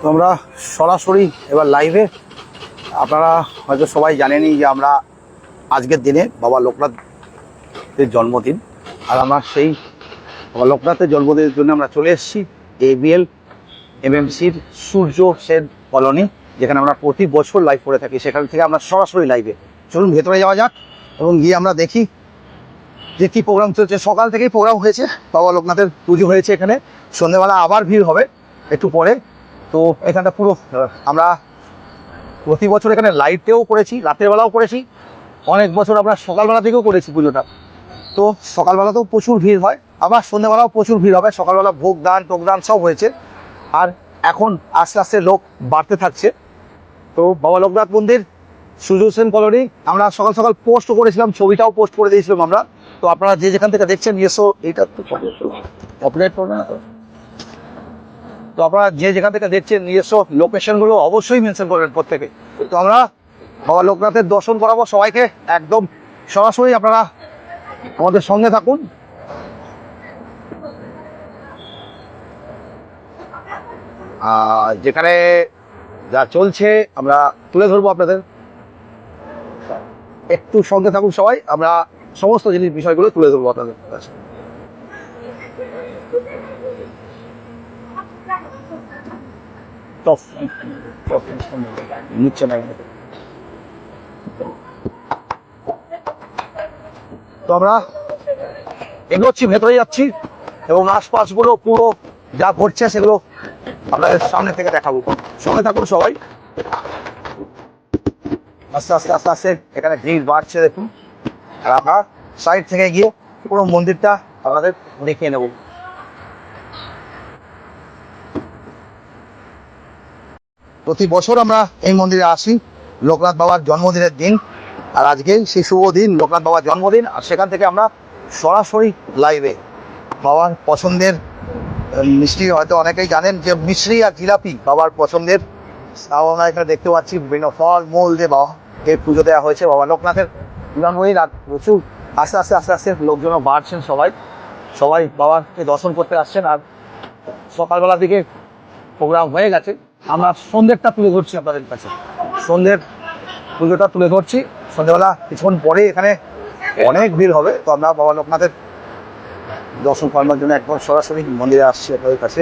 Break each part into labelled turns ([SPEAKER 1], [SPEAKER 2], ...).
[SPEAKER 1] তো আমরা সরাসরি এবার লাইভে, আপনারা হয়তো সবাই জানেনই যে আমরা আজকের দিনে বাবা লোকনাথের জন্মদিন, আর আমরা সেই বাবা লোকনাথের জন্মদিনের জন্য আমরা চলে এসেছি ABL MMCর সূর্য সেন কলোনি, যেখানে আমরা প্রতি বছর লাইভ করে থাকি। সেখান থেকে আমরা সরাসরি লাইভে, চলুন ভেতরে যাওয়া যাক এবং গিয়ে আমরা দেখি যে কী প্রোগ্রাম চলছে। সকাল থেকেই প্রোগ্রাম হয়েছে, বাবা লোকনাথের পুজো হয়েছে এখানে। সন্ধ্যেবেলা আবার ভিড় হবে একটু পরে। তো এখানটা পুরো আমরা প্রতি বছর এখানে লাইটেও করেছি, রাতের বেলাও করেছি, অনেক বছর আমরা সকালবেলা থেকেও করেছি পুজোটা। তো সকালবেলাতেও প্রচুর ভিড় হয়, আবার সন্ধ্যেবেলাও প্রচুর ভিড় হবে। সকালবেলা ভোগ দান টোগদান সব হয়েছে, আর এখন আস্তে আস্তে লোক বাড়তে থাকছে। তো বাবা লোকনাথ মন্দির সূর্য সেন কলোনি আমরা সকাল সকাল পোস্ট করেছিলাম, ছবিটাও পোস্ট করে দিয়েছিলাম আমরা। তো আপনারা যে যেখান থেকে দেখছেন এসো, এইটা তো অপারেট করবে না তো, তো আপনারা যে যেখান থেকে দেখছেন নিজস্ব লোকেশনগুলো অবশ্যই মেনশন করবেন প্রত্যেকে। তো আমরা বাবা লোকনাথের দর্শন করাবো সবাইকে একদম সরাসরি, আপনারা আমাদের সঙ্গে থাকুন। যেখানে যা চলছে আমরা তুলে ধরবো আপনাদের, একটু সঙ্গে থাকুন সবাই, আমরা সমস্ত জিনিস বিষয়গুলো তুলে ধরবো আপনাদের কাছে। নিচ্ছে না, তো আমরা এগোচ্ছি, ভেতরে যাচ্ছি এবং আশপাশগুলো পুরো যা ঘটছে সেগুলো আপনাদের সামনে থেকে দেখাবো। সঙ্গে থাকুন সবাই। আস্তে আস্তে আস্তে আস্তে এখানে ভিড় বাড়ছে দেখুন, আর আমরা সাইড থেকে গিয়ে পুরো মন্দিরটা আপনাদের দেখিয়ে নেব। প্রতি বছর আমরা এই মন্দিরে আসি লোকনাথ বাবার জন্মদিনের দিন, আর আজকে সেই শুভ দিন লোকনাথ বাবার জন্মদিন। আর সেখান থেকে আমরা সরাসরি লাইভে বাবার পছন্দের মিষ্টি, হয়তো অনেকেই জানেন যে মিশ্রি আর জিলাপি বাবার পছন্দের। আমরা এখানে দেখতে পাচ্ছি বিভিন্ন ফল মূল দিয়ে বাবাকে পুজো দেওয়া হয়েছে বাবা লোকনাথের জন্মদিন। আর প্রচুর আস্তে আস্তে আস্তে আস্তে লোকজনও বাড়ছেন, সবাই বাবাকে দর্শন করতে আসছেন। আর সকালবেলা দিকে প্রোগ্রাম হয়ে গেছে, আমরা সন্ধ্যেরটা তুলে ধরছি আপনাদের কাছে, সন্ধ্যের পুজোটা তুলে ধরছি। সন্ধ্যেবেলা কিছুক্ষণ পরে এখানে অনেক ভিড় হবে। তো আমরা বাবা লোকনাথের দর্শন করার জন্য একবার সরাসরি মন্দিরে আসছি আপনাদের কাছে।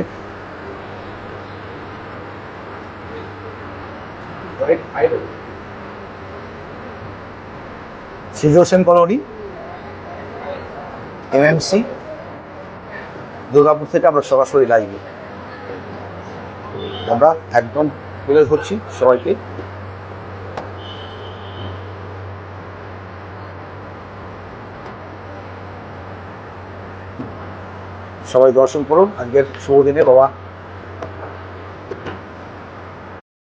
[SPEAKER 1] সূর্য সেন কলোনি MMC দুর্গাপুর থেকে আমরা সরাসরি লাইভে আমরা একদম তুলে ধরছি সবাইকে। সবাই দর্শন করুন আজকের শুভ দিনে বাবা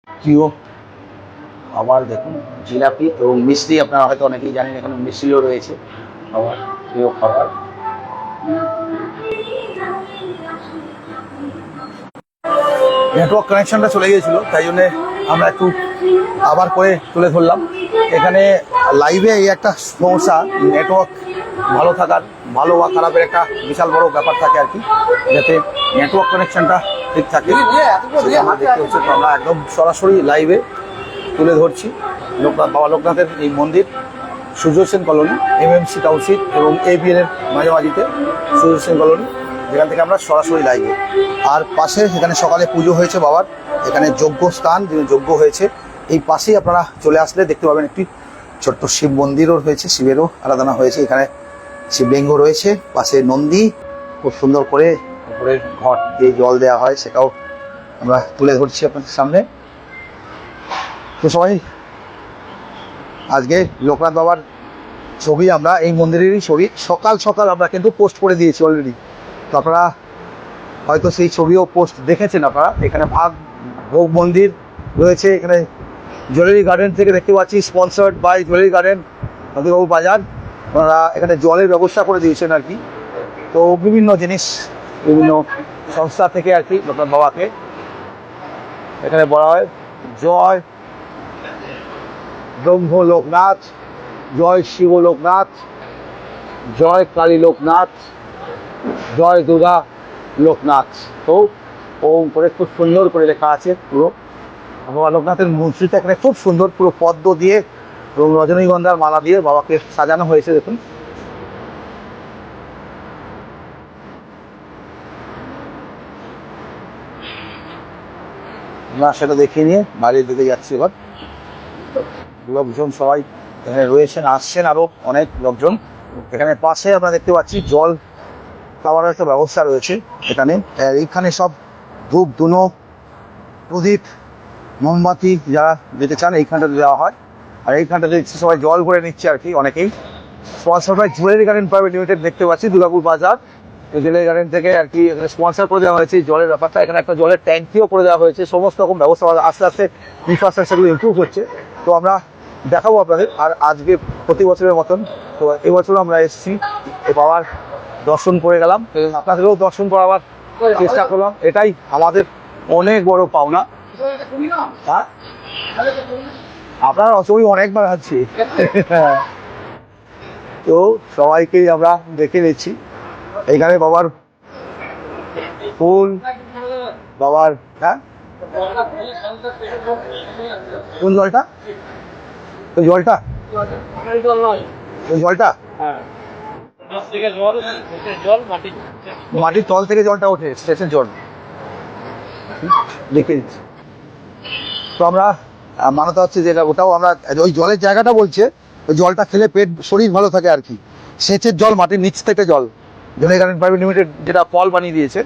[SPEAKER 1] প্রিয়। আবার দেখুন জিলাপি এবং মিষ্টি, আপনারা হয়তো অনেকেই জানেন এখানে মিষ্টিও রয়েছে আমার প্রিয় খাবার। নেটওয়ার্ক কানেকশনটা চলে গিয়েছিল, তাই জন্যে আমরা একটু আবার করে তুলে ধরলাম। এখানে লাইভে এই একটা সমস্যা, নেটওয়ার্ক ভালো থাকার, ভালো বা খারাপের একটা বিশাল বড় ব্যাপার থাকে আর কি, যাতে নেটওয়ার্ক কানেকশনটা ঠিক থাকে। দেখতে হচ্ছে, তো আমরা একদম সরাসরি লাইভে তুলে ধরছি বাবা লোকনাথের এই মন্দির Surya Sen colony MMC township এবং ABL এর মাঝামাঝিতে সূর্য সেন কলোনি, যেখান থেকে আমরা সরাসরি লাইভে। আর পাশে এখানে সকালে পুজো হয়েছে বাবার, এখানে যজ্ঞ স্থান, যিনি যজ্ঞ হয়েছে এই পাশেই আপনারা চলে আসলে দেখতে পাবেন একটি ছোট্ট শিব মন্দিরও হয়েছে, শিবেরও আরাধনা হয়েছে। এখানে শিবলিঙ্গ রয়েছে, পাশে নন্দী, খুব সুন্দর করে উপরের ঘট দিয়ে জল দেওয়া হয়, সেটাও আমরা তুলে ধরছি আপনাদের সামনে। তো সবাই আজকে লোকনাথ বাবার ছবি, আমরা এই মন্দিরেরই ছবি সকাল সকাল আমরা কিন্তু পোস্ট করে দিয়েছি অলরেডি। তো আপনারা হয়তো সেই ছবিও পোস্ট দেখেছেন আপনারা। এখানে ভোগ মন্দির রয়েছে, এখানে জুয়েলারি গার্ডেন থেকে দেখতে পাচ্ছি স্পন্সার্ড বাই জুয়েলারি গার্ডেন নদীবাবু বাজার। ওনারা এখানে জলের ব্যবস্থা করে দিয়েছেন আর কি। তো বিভিন্ন জিনিস বিভিন্ন সংস্থা থেকে আর কি লোকনাথ বাবাকে এখানে বলা হয় জয় ব্রহ্ম লোকনাথ, জয় শিব লোকনাথ, জয় কালী লোকনাথ, জয় দুর্গা লোকনাথ। তো ওম করে খুব সুন্দর করে লেখা আছে পুরো। বাবা লোকনাথের মূর্তিটা এখানে খুব সুন্দর পুরো পদ্ম দিয়ে এবং রজনীগন্ধার মালা দিয়ে বাবাকে সাজানো হয়েছে দেখুন। আমরা সেটা দেখে নিয়ে বাড়ির দিকে যাচ্ছি এবার। ভীষণ সবাই এখানে রয়েছেন, আসছেন আরো অনেক লোকজন। এখানে পাশে আমরা দেখতে পাচ্ছি জল খাওয়ার একটা ব্যবস্থা রয়েছে এখানে। এইখানে সব ধূপ ধুনো প্রদীপ মোমবাতি যারা যেতে চান এইখানটাতে দেওয়া হয়। আর এইখানটাতে সবাই জল করে নিচ্ছে আর কি অনেকেই। Sponsor by jewellery garden private limited দেখতে পাচ্ছি দুর্গাপুর বাজার। জুয়েলারি গার্ডেন থেকে আর কি এখানে স্পন্সর করে দেওয়া হয়েছে জলের ব্যাপারটা। এখানে একটা জলের ট্যাঙ্কিও করে দেওয়া হয়েছে। সমস্ত রকম ব্যবস্থা আস্তে আস্তে ইনফ্রাস্ট্রাকচারগুলো ইমপ্রুভ হচ্ছে। তো আমরা দেখাবো আপনাদের। আর আজকে প্রতি বছরের মতন তো এবছর আমরা এসেছি এই বাবার দর্শন করে গেলাম, আপনাদেরও দর্শন করাবার চেষ্টা করলাম। এটাই আমাদের অনেক বড় পাওনা। হ্যাঁ আপনার ছবি অনেকবার আছি। তো সবাইকেই আমরা দেখে নিচ্ছি এইখানে বাবার ফুল বাবার। হ্যাঁ কোন জলটা? ওই জলটা ওই জলটা মাটির তল থেকে জলটা ওঠে, স্টেশন জল দেখে নিচ্ছি। তো আমরা মানতে হচ্ছে যে ওটাও আমরা ওই জলের জায়গাটা বলছে ওই জলটা খেলে পেট শরীর ভালো থাকে আর কি। সেচের জল মাটির নিচ থেকে জল জুয়েলারি গার্ডেন প্রাইভেট লিমিটেড যেটা কল বানিয়ে দিয়েছে।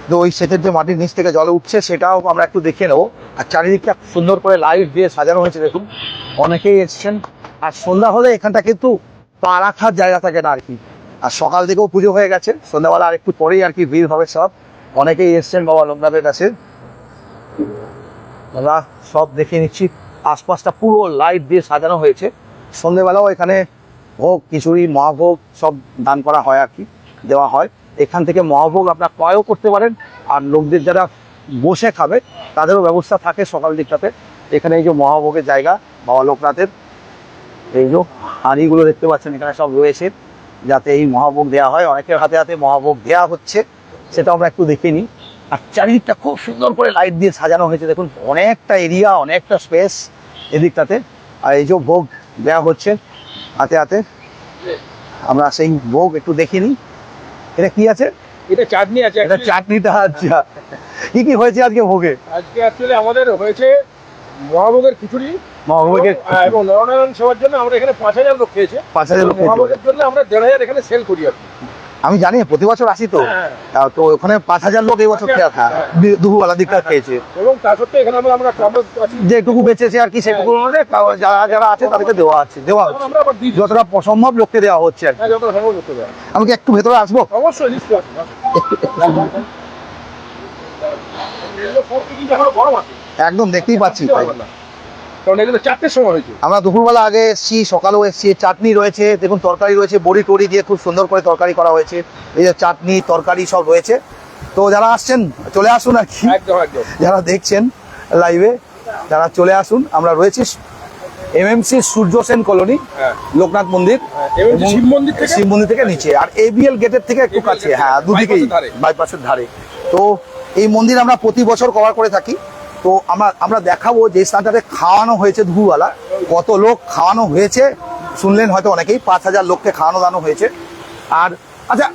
[SPEAKER 1] তো ওই সেচের যে মাটির নিচ থেকে জল উঠছে সেটাও আমরা একটু দেখে নেবো। আর চারিদিকটা সুন্দর করে লাইট দিয়ে সাজানো হয়েছে দেখুন। অনেকেই এসছেন। আর সন্ধ্যা হলে এখানটা কিন্তু পা রাখার জায়গা থাকে না আর কি। আর সকাল থেকেও পুজো হয়ে গেছে, সন্ধ্যাবেলা আর একটু পরেই আর কি ভিড় হবে সব। অনেকেই এসছেন বাবা লোকনাথের কাছে। আমরা সব দেখে নিচ্ছি। আশপাশটা পুরো লাইট দিয়ে সাজানো হয়েছে। সন্ধ্যেবেলাও এখানে ভোগ খিচুড়ি মহাভোগ সব দান করা হয় আর কি, দেওয়া হয়। এখান থেকে মহাভোগ আপনার ক্রয়ও করতে পারেন। আর লোকদের যারা বসে খাবে তাদেরও ব্যবস্থা থাকে সকাল দিকটাতে। এখানে এই যে মহাভোগের জায়গা বাবা লোকনাথের, এই যে হাঁড়িগুলো দেখতে পাচ্ছেন এখানে সব রয়েছে যাতে এই মহাভোগ দেওয়া হয়। অনেকের হাতে হাতে মহাভোগ দেওয়া হচ্ছে, সেটা আমরা একটু দেখে নিই। আর চারিদিকটা খুব সুন্দর করে লাইট দিয়ে সাজানো হয়েছে দেখুন। অনেকটা এরিয়া, অনেকটা স্পেস এদিকটাতে। আর এই যে ভোগ দেওয়া হচ্ছে হাতে হাতে, আমরা সেই ভোগ একটু দেখে নিই। এটা কি আছে?
[SPEAKER 2] এটা চাটনি আছে।
[SPEAKER 1] এটা চাটনিটা। আচ্ছা, কি কি হয়েছে আজকে ভোগে?
[SPEAKER 2] আজকে অ্যাকচুয়ালি আমাদের হয়েছে মহাভোগের খিচুড়ি,
[SPEAKER 1] মহাভোগের
[SPEAKER 2] এবং নরনারায়ণ সেবার জন্য আমরা এখানে 5000 লোক খেয়েছে।
[SPEAKER 1] 5000 লোক
[SPEAKER 2] মহাভোগের জন্য আমরা 1500 এখানে সেল করি আর কি।
[SPEAKER 1] আমি জানি প্রতি বছর আসি তো। তো ওখানে 5000 লোক এই বছর দুপুরবেলা দিকটা খেয়েছে।
[SPEAKER 2] এবং তার সত্ত্বে এখানে আমরা
[SPEAKER 1] যেটুকু বেঁচেছে আর কি সেটুকু যারা যারা আছে তাদেরকে দেওয়া হচ্ছে।
[SPEAKER 2] আমরা আবার দিই
[SPEAKER 1] যতটা সম্ভব লোককে দেওয়া হচ্ছে আর কি।
[SPEAKER 2] যতটা সম্ভব করতে দেওয়া।
[SPEAKER 1] আমি কি একটু ভেতরে আসবো?
[SPEAKER 2] অবশ্যই নিশ্চয়ই আসুন। গরম আছে
[SPEAKER 1] একদম, দেখতেই পাচ্ছি।
[SPEAKER 2] কারণ এগুলো 4টের সময় হয়েছে।
[SPEAKER 1] আমরা দুপুরবেলা আগে এসেছি, সকালেও এসেছি। চাটনি রয়েছে দেখুন, তরকারি রয়েছে, বড়ি টড়ি দিয়ে খুব সুন্দর করে তরকারি করা হয়েছে। এই যে চাটনি তরকারি সব রয়েছে। তো যারা আসছেন চলে আসুন আর কি।
[SPEAKER 2] একদম একদম।
[SPEAKER 1] যারা দেখছেন লাইভে যারা চলে আসুন। আমরা রয়েছি এমএমসি সূর্য সেন কলোনি, লোকনাথ মন্দির, শিব মন্দির থেকে নিচে। আর এবিএল গেটের থেকে একটু কাছে। হ্যাঁ, দুদিকেই বাইপাসের ধারে। তো এই মন্দির আমরা প্রতি বছর কভার করে থাকি। তো আমরা দেখাবো যে স্থানটাতে খাওয়ানো হয়েছে দুপুরবেলা, কত লোক খাওয়ানো হয়েছে শুনলেন হয়তো অনেকেই। 5000 লোককে খাওয়ানো দানো হয়েছে। আর আচ্ছা,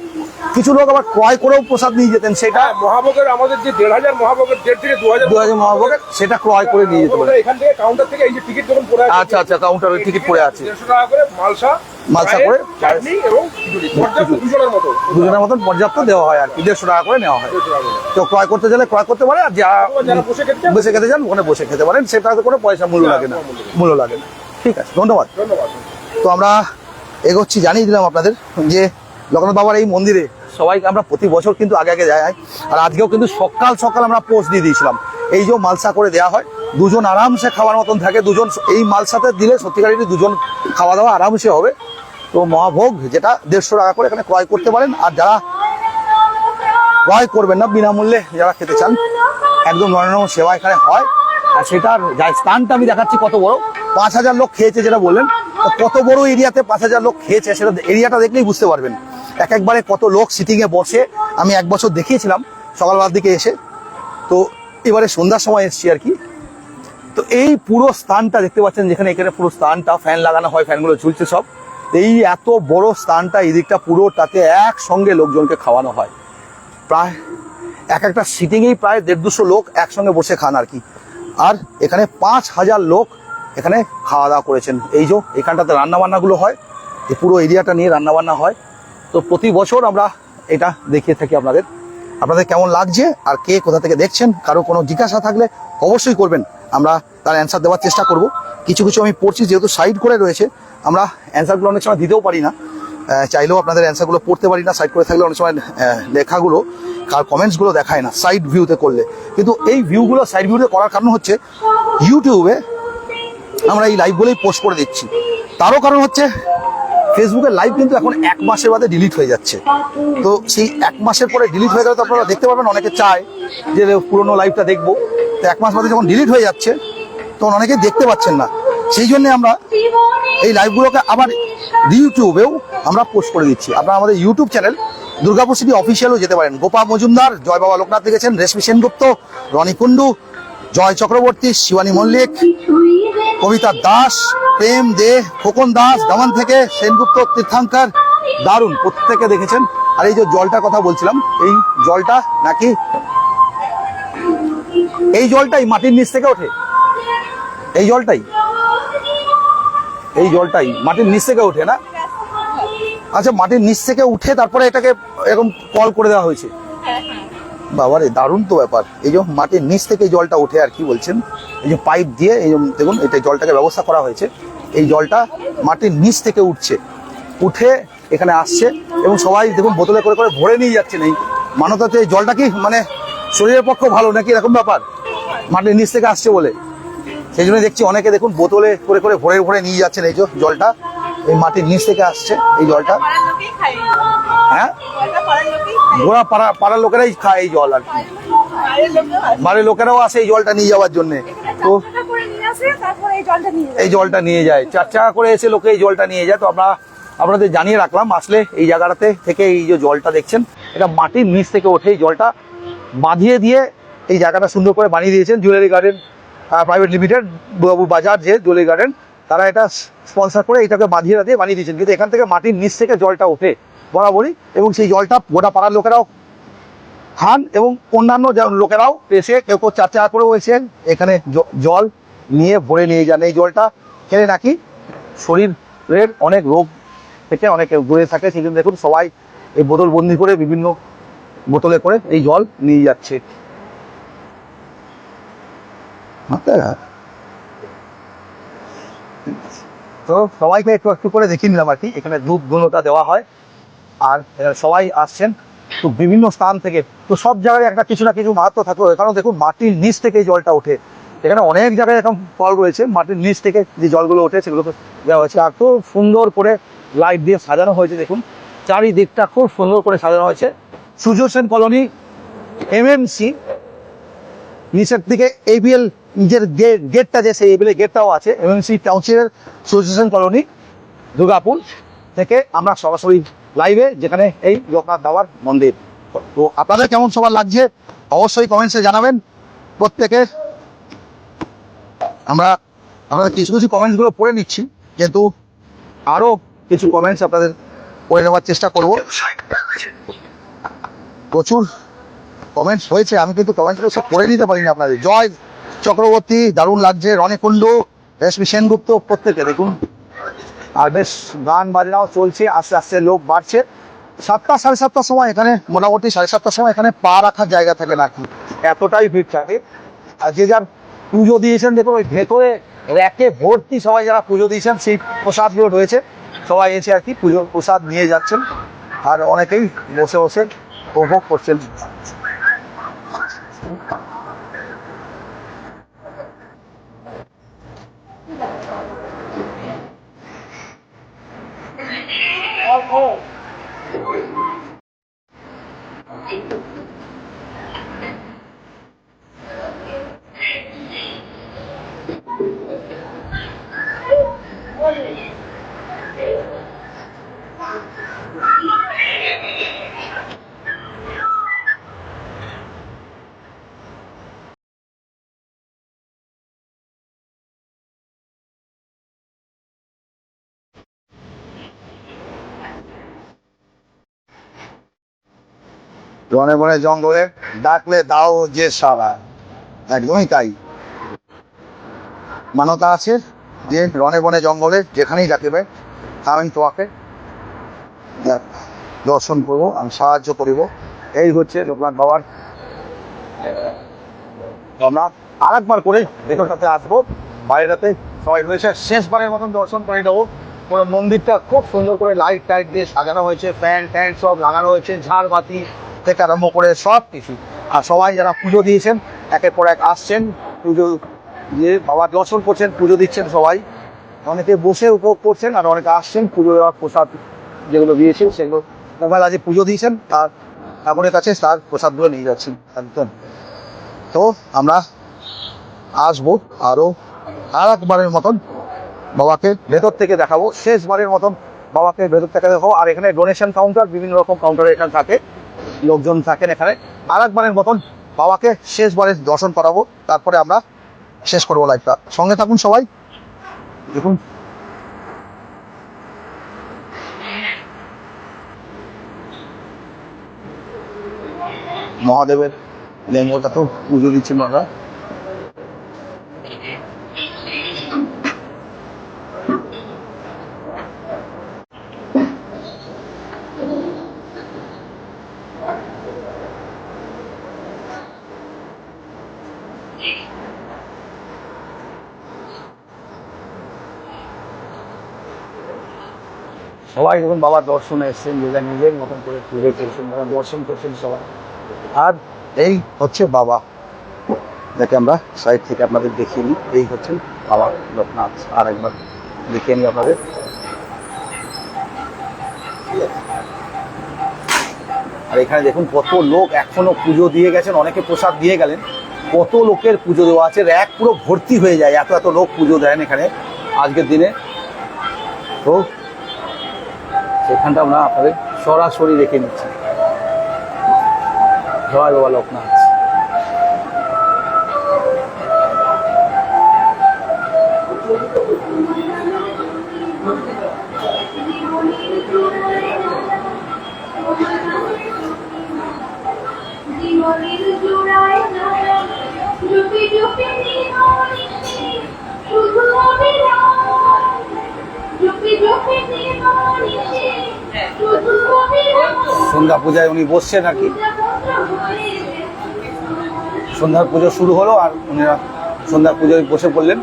[SPEAKER 1] কিছু লোক আবার ক্রয় করেও প্রসাদ নিয়ে যেতেন। সেটা
[SPEAKER 2] মহাভোগের আমাদের যে 1500 মহাভোগের 1.5 থেকে
[SPEAKER 1] 2000 মহাভোগের সেটা ক্রয় করে নিয়ে যেতে পারে।
[SPEAKER 2] এখান থেকে কাউন্টার থেকে এই যে টিকিট যখন পড়ে আছে।
[SPEAKER 1] আচ্ছা আচ্ছা, কাউন্টারের টিকিট পড়ে আছে।
[SPEAKER 2] 150 টাকা করে মালসা করে চাটনি এবং খিচুড়ি পর্যাপ্ত দুজনের মতন পর্যাপ্ত দেওয়া হয় আর কি। 150 টাকা করে নেওয়া হয়। তো ক্রয় করতে গেলে ক্রয় করতে পারে। আর যারা বসে খেতে চান ওখানে বসে খেতে পারেন। সেটাতে কোনো পয়সা মূল্য লাগে না। ঠিক আছে, ধন্যবাদ। তো আমরা এগোচ্ছি। জানিয়ে দিলাম আপনাদের যে লোকনাথ বাবার এই মন্দিরে সবাই আমরা প্রতি বছর কিন্তু আগে আগে যাই। আর আজকেও কিন্তু সকাল সকাল আমরা পোস্ট দিয়ে দিয়েছিলাম। এই যে মালসা করে দেওয়া হয়, দুজন আরামসে খাওয়ার মতন থাকে। দুজন এই মালসাতে দিলে সত্যিকারেরই দুজন খাওয়া দাওয়া আরামসে হবে। তো মহাভোগ যেটা 150 টাকা করে এখানে ক্রয় করতে পারেন। আর যারা ক্রয় করবেন না, বিনামূল্যে যারা খেতে চান, একদম নরম সেবা এখানে হয়। আর সেটার স্থানটা আমি দেখাচ্ছি কত বড়। 5000 লোক খেয়েছে যেটা বললেন, তো কত বড় এরিয়াতে 5000 লোক খেয়েছে সেটা এরিয়াটা দেখলেই বুঝতে পারবেন। একবারে কত লোক সিটিংয়ে বসে। আমি এক বছর দেখিয়েছিলাম সকালবেলার দিকে এসে।
[SPEAKER 1] তো এবারে সন্ধ্যার সময় এসছি আর কি। তো এই পুরো স্থানটা দেখতে পাচ্ছেন, যেখানে এখানে পুরো স্থানটা ফ্যান লাগানো হয়, ফ্যানগুলো ঝুলছে সব। এই এত বড় স্থানটা, এই দিকটা পুরোটাতে একসঙ্গে লোকজনকে খাওয়ানো হয়। প্রায় একটা সিটিংয়েই প্রায় 150-200 লোক একসঙ্গে বসে খান আর কি। আর এখানে 5000 লোক এখানে খাওয়া দাওয়া করেছেন। এই যে এখানটাতে রান্নাবান্নাগুলো হয়, এই পুরো এরিয়াটা নিয়ে রান্নাবান্না হয়। তো প্রতি বছর আমরা এটা দেখিয়ে থাকি আপনাদের। আপনাদের কেমন লাগছে আর কে কোথা থেকে দেখছেন, কারো কোনো জিজ্ঞাসা থাকলে অবশ্যই করবেন, আমরা তার অ্যান্সার দেওয়ার চেষ্টা করব। কিছু কিছু আমি পড়ছি, যেহেতু সাইড করে রয়েছে, আমরা অ্যান্সারগুলো অনেক সময় দিতেও পারি না, চাইলেও আপনাদের অ্যান্সারগুলো পড়তে পারি না। সাইড করে থাকলে অনেক সময় লেখাগুলো আর কমেন্টসগুলো দেখায় না সাইড ভিউতে করলে। কিন্তু এই ভিউগুলো সাইড ভিউতে করার কারণ হচ্ছে ইউটিউবে আমরা এই লাইভগুলোই পোস্ট করে দিচ্ছি। তারও কারণ হচ্ছে ফেসবুকের লাইভ কিন্তু এখন 1 মাসের বাদে ডিলিট হয়ে যাচ্ছে। তো সেই 1 মাসের পরে ডিলিট হয়ে গেলে তো আপনারা দেখতে পাবেন, অনেকে চায় যে পুরোনো লাইভটা দেখবো। তো 1 মাস বাদে যখন ডিলিট হয়ে যাচ্ছে তখন অনেকে দেখতে পাচ্ছেন না। সেই জন্য আমরা এই লাইভগুলোকে আবার ইউটিউবেও আমরা পোস্ট করে দিচ্ছি। আপনারা আমাদের ইউটিউব চ্যানেল দুর্গাপুর সিটি অফিসিয়ালও যেতে পারেন। গোপা মজুমদার, জয় বাবা লোকনাথ লিখেছেন, রেশমি সেনগুপ্ত, রনি কুন্ডু, জয় চক্রবর্তী, শিবানী মল্লিক, কবিতা দাস, প্রেম দে, খোকন দাস, দামান থেকে, সেনগুপ্ত, তীর্থাঙ্কার, দারুণ, প্রত্যেকে দেখেছেন। আর এই যে জলটার কথা বলছিলাম, এই জলটা নাকি এই জলটাই মাটির নিচ থেকে ওঠে। এই জলটাই মাটির নিচ থেকে ওঠে না? আচ্ছা, মাটির নিচ থেকে উঠে তারপরে এটাকে এরকম কল করে দেওয়া হয়েছে। বাবারে, দারুণ তো ব্যাপার। এই যে মাটির নিচ থেকে এই জলটা উঠে, আর কি বলছেন, এই যে পাইপ দিয়ে, এই যে দেখুন এটা জলটাকে ব্যবস্থা করা হয়েছে। এই জলটা মাটির নিচ থেকে উঠে এখানে আসছে, এবং সবাই দেখুন বোতলে করে করে ভরে নিয়ে যাচ্ছেন। এই মানবতাতে এই জলটা কি মানে শরীরের পক্ষে ভালো নাকি এরকম ব্যাপার, মাটির নিচ থেকে আসছে বলে। সেই জন্য দেখছি অনেকে দেখুন বোতলে করে করে ভরে ভরে নিয়ে যাচ্ছেন এই যে জলটা, এই মাটির নিচ থেকে আসছে এই জলটা। হ্যাঁ, গোড়া পাড়ার লোকেরাই খায় এই জল আর কি, বাড়ির লোকেরাও আসে এই জলটা নিয়ে যাওয়ার জন্য। তো এই জলটা নিয়ে যায়, 4 টাকা করে এসে লোকে এই জলটা নিয়ে যায়। তো আমরা আপনাদের জানিয়ে রাখলাম, আসলে এই জায়গাটাতে থেকে এই যে জলটা দেখছেন, এটা মাটির নিচ থেকে ওঠে। এই জলটা বাঁধিয়ে দিয়ে এই জায়গাটা সুন্দর করে বানিয়ে দিয়েছেন জুয়েলারি গার্ডেন প্রাইভেট লিমিটেড, বাবু বাজার যে জুয়েলারি গার্ডেন, তারা এটা স্পন্সর করে এটাকে বাঁধিয়ে দিয়ে বানিয়ে দিয়েছেন। কিন্তু এখান থেকে মাটির নিচ থেকে জলটা ওঠে বরাবরই, এবং সেই জলটা গোটা পাড়ার লোকেরাও খান, এবং অন্যান্য লোকেরাও এসে কেউ 4 টাকা করেও এসে এখানে জল নিয়ে ভরে নিয়ে যান। এই জলটা খেলে নাকি শরীরের অনেক রোগ থেকে অনেক দূরে থাকে। সেই জন্য দেখুন সবাই এই বোতল বন্দি করে বিভিন্ন বোতলে করে এই জল নিয়ে যাচ্ছে। তো সবাইকে একটু একটু করে দেখিয়ে নিলাম আর কি। এখানে ধূপ ধুনোটা দেওয়া হয়, আর সবাই আসছেন তো বিভিন্ন স্থান থেকে। তো সব জায়গায় একটা কিছু না কিছু মাহাত্ম্য থাকবে, কারণ দেখুন মাটির নিচ থেকে এই জলটা ওঠে। এখানে অনেক জায়গায় এরকম ফল রয়েছে, মাটির নিচ থেকে যে জলগুলো ওঠে সেগুলোকে দেওয়া হয়েছে। আর খুব সুন্দর করে লাইট দিয়ে সাজানো হয়েছে, দেখুন চারিদিকটা খুব সুন্দর করে সাজানো হয়েছে। সূর্য সেন কলোনি, এমএমসি, নিচের দিকে এবিএল নিজের গেটটা যে সেই এবিএল গেটটাও আছে। এমএমসি টাউনশিপের সূর্য সেন কলোনি দুর্গাপুর থেকে আমরা সরাসরি লাইভে, যেখানে এই লোকনাথ বাবার মন্দির। তো আপনাদের কেমন সবার লাগছে অবশ্যই কমেন্টসে জানাবেন প্রত্যেকের। আমরা কিছু কিছু কমেন্টসগুলো পড়ে নিচ্ছি, কিন্তু আরও কিছু কমেন্টস আপনাদের পড়ে নেওয়ার চেষ্টা করব। প্রচুর কমেন্টস হয়েছে, আমি কিন্তু কমেন্টসগুলো সব পড়ে নিতে পারিনি আপনাদের। জয় চক্রবর্তী, দারুণ লাগছে, রনি কুন্ডু, রেশমি সেনগুপ্ত, প্রত্যেকে দেখুন। আর বেশ গান বাজনাও চলছে, আস্তে আস্তে লোক বাড়ছে। 7টা 7:30টার সময় এখানে মোটামুটি 7:30টার সময় এখানে পা রাখার জায়গা থাকে না, এতটাই ভিড় থাকে। আর যে যার পুজো দিয়েছেন দেখুন ওই ভেতরে র্যাকে ভর্তি সবাই যারা পুজো দিয়েছেন সেই প্রসাদগুলো রয়েছে, সবাই এসে আর কি পুজোর প্রসাদ নিয়ে যাচ্ছেন, আর অনেকেই বসে বসে উপভোগ করছেন। বনে বনে জঙ্গলে ডাকলে দাও যে সারা, একদমই তাই। মানতা আছে যে রনে বনে জঙ্গলে যেখানেই ডাকিবে আমি তোমাকে দর্শন করবো, আমি সাহায্য করিব। এই হচ্ছে লোকনাথ বাবার। আমরা আরেকবার করে ভেতরটাতে আসবো, বাইরেটাতে সবাই রয়েছে, শেষবারের মতন দর্শন করে নেবো। পুরো মন্দিরটা খুব সুন্দর করে লাইট টাইট দিয়ে সাজানো হয়েছে, ফ্যান ট্যান সব লাগানো হয়েছে, ঝাড়বাতি থেকে আরম্ভ করে সব কিছু। আর সবাই যারা পুজো দিয়েছেন একের পর এক আসছেন, পুজো দিয়ে বাবার দর্শন করছেন, পুজো দিচ্ছেন সবাই। অনেকে বসে উপভোগ করছেন আর অনেকে আসছেন পুজো দেওয়ার প্রসাদ যেগুলো দিয়েছেন সেগুলো মোবাইল আজ পুজো দিয়েছেন তার ঠাকুরের কাছে তার প্রসাদগুলো নিয়ে যাচ্ছেন একদম। তো আমরা আসবো আরও আর একবারের মতন বাবাকে ভেতর থেকে দেখাবো, শেষবারের মতন বাবাকে ভেতর থেকে দেখাবো। আর এখানে ডোনেশন কাউন্টার, বিভিন্ন রকম কাউন্টার এখানে থাকে, লোকজন থাকেন এখানে। আর একবারের মতন বাবাকে শেষবারের দর্শন করাবো, তারপরে আমরা শেষ করবো লাইভটা। সঙ্গে থাকুন সবাই, দেখুন। মহাদেবের লেঙ্গটা তো পুজো দিচ্ছেন আমরা। সবাই যখন বাবার দর্শনে এসছেন, যে নিজের মতন করে পুজো করছেন, দর্শন করছেন সবাই। আর এই হচ্ছে বাবা, যাকে আমরা সাইড থেকে আপনাদের দেখিয়ে নিই। এই হচ্ছেন বাবা লোকনাথ, আর একবার দেখিয়ে নিই আপনাদের। আর এখানে দেখুন কত লোক এখনো পুজো দিয়ে গেছেন, অনেকে প্রসাদ দিয়ে গেলেন। কত লোকের পুজো দেওয়া আছে, র্যাক পুরো ভর্তি হয়ে যায়, এত এত লোক পুজো দেন এখানে আজকের দিনে। তো সেখানটা আমরা আপনাদের সরাসরি রেখে নিচ্ছি। জয় বাবা লোকনাথ। সন্ধ্যা পূজায় উনি বসছেন আর কি, সন্ধ্যার পুজো শুরু হলো আর উনিরা সন্ধ্যার পুজোয় বসে পড়লেন।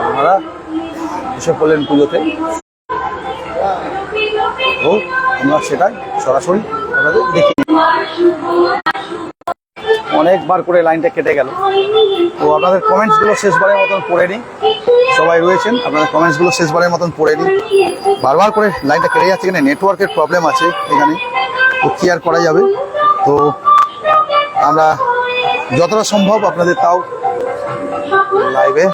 [SPEAKER 1] আপনারা বসে পড়লেন পুজোতে। ও আমরা সেটাই সরাসরি আপনাদের দেখি। অনেকবার করে লাইনটা কেটে গেল, তো আপনাদের কমেন্টসগুলো শেষবারের মতন পড়ে নিই। সবাই রয়েছেন, আপনাদের কমেন্টসগুলো শেষবারের মতন পড়ে নিই। বারবার করে লাইনটা কেটে যাচ্ছে, এখানে নেটওয়ার্কের প্রবলেম আছে এখানে, তো কি আর করা যাবে। তো আমরা যতটা সম্ভব আপনাদের তাও লাইভে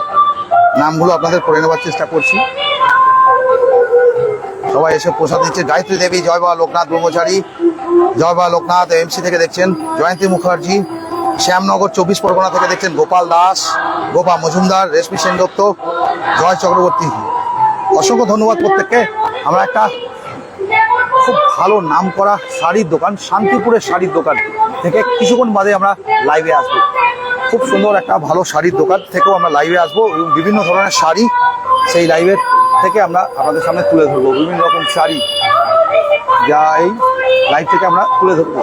[SPEAKER 1] নামগুলো আপনাদের করে নেওয়ার চেষ্টা করছি। সবাই এসে প্রসাদ দিচ্ছে। গায়ত্রী দেবী, জয় বাবা লোকনাথ ব্রহ্মচারী, জয় বাবা লোকনাথ এমসি থেকে দেখছেন জয়ন্তী মুখার্জি, শ্যামনগর 24 পরগনা থেকে দেখছেন গোপাল দাস, গোপা মজুমদার, রেশমি সেনদত্ত, জয় চক্রবর্তী। অসংখ্য ধন্যবাদ প্রত্যেককে। আমরা একটা খুব ভালো নাম করা শাড়ির দোকান, শান্তিপুরের শাড়ির দোকান থেকে কিছুক্ষণ বাদে আমরা লাইভে আসবো। খুব সুন্দর একটা ভালো শাড়ির দোকান থেকেও আমরা লাইভে আসবো এবং বিভিন্ন ধরনের শাড়ি সেই লাইভের থেকে আমরা আপনাদের সামনে তুলে ধরবো। বিভিন্ন রকম শাড়ি যা এই লাইভ থেকে আমরা তুলে ধরবো।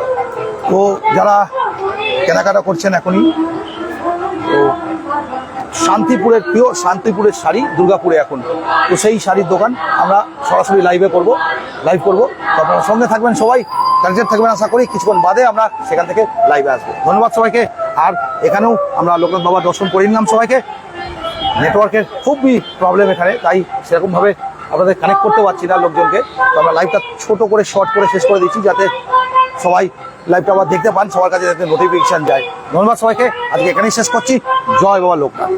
[SPEAKER 1] তো যারা কেনাকাটা করছেন এখনই, তো শান্তিপুরের পিওর শান্তিপুরের শাড়ি দুর্গাপুরে এখন, তো সেই শাড়ির দোকান আমরা সরাসরি লাইভ করবো। তো আপনারা সঙ্গে থাকবেন, সবাই কানেক্টেড থাকবেন আশা করি। কিছুক্ষণ বাদে আমরা সেখান থেকে লাইভে আসবো। ধন্যবাদ সবাইকে। আর এখানেও আমরা লোকনাথ বাবার দর্শন করে নিলাম সবাইকে। নেটওয়ার্কের খুবই প্রবলেম এখানে, তাই সেরকমভাবে আপনাদের কানেক্ট করতে পারছি না লোকজনকে। তো আমরা লাইভটা ছোট করে শর্ট করে শেষ করে দিচ্ছি, যাতে সবাই লাইভটা আবার দেখতে পান, সবার কাছে যাতে নোটিফিকেশন যায়। ধন্যবাদ সবাইকে, আজকে এখানেই শেষ করছি। জয় বাবা লোকনাথ।